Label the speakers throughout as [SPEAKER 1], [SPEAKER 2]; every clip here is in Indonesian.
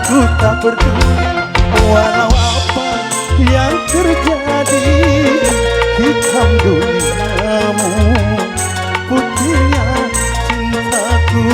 [SPEAKER 1] Aku tak peduli walau apa yang terjadi. Hitam duniamu, putihnya cintaku.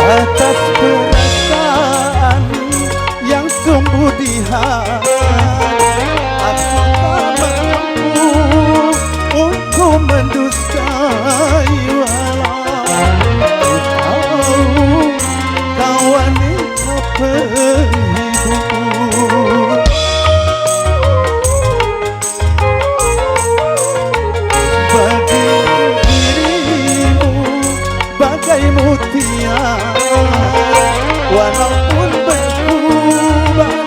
[SPEAKER 1] Atas perasaan yang tumbuh di hati, aku tak mampu untuk mendustai. Walau tahu kau wanita penghibur, bagi dirimu bagai mutiara, walaupun berkubang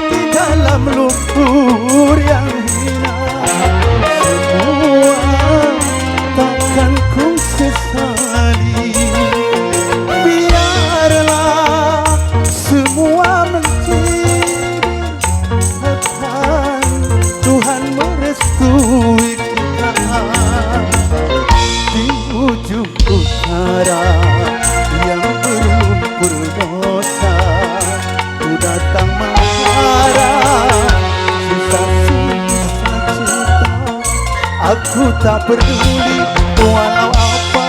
[SPEAKER 1] di dalam lumpur yang hina. Semua takkan ku sesali. Biarlah semua menjadi akan Tuhan merestui kita. Di ujung utara yang berlumpur dosa, ku datang mengarah sisa-sisa cinta. Aku tak peduli walau apa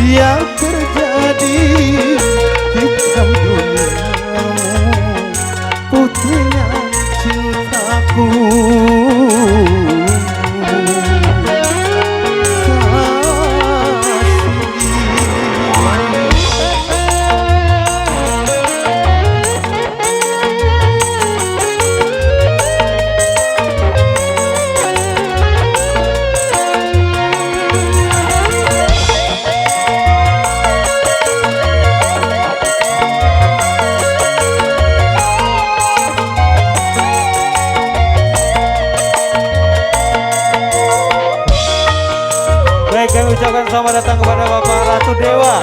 [SPEAKER 1] yang terjadi. Hitam duniamu, putihnya cintaku.
[SPEAKER 2] Baik, kami ucapkan selamat datang kepada Bapak Ratu Dewa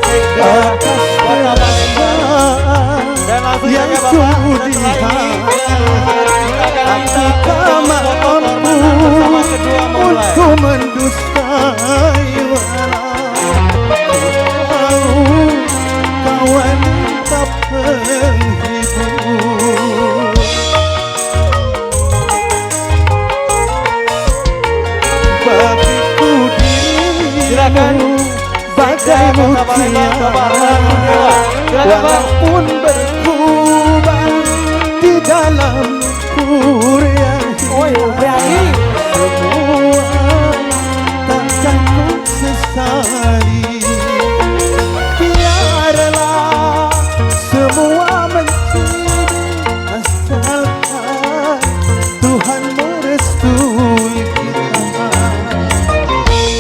[SPEAKER 2] Sekda Kota Palembang. Dan langsung saja Bapak, setelah ini kita akan bersama kedua mempelai.
[SPEAKER 1] Untuk mendustai walau kau wanita penghibur, bagiku dirimu bagai mutiara, walaupun berkubang di dalam lumpur yang hina. Semua takkan ku sesali. Biarlah semua menjadi asalkan Tuhan merestui kita.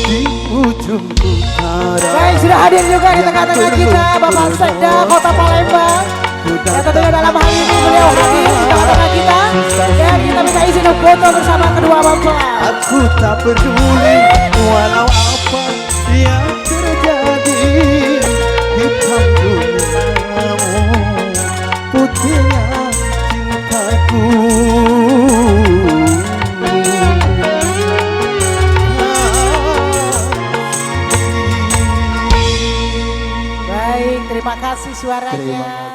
[SPEAKER 1] Di ujung utara.
[SPEAKER 3] Baik, sudah hadir juga di tengah-tengah kita Bapak Sekda Kota Palembang. Dan tentunya dalam hal ini beliau hadir di tengah-tengah kita. Dan kita minta izin untuk foto bersama kedua mempelai.
[SPEAKER 1] Aku tak peduli walau apa yang terjadi. Hitam duniamu, putihnya cintaku.
[SPEAKER 3] Baik, terima kasih suaranya.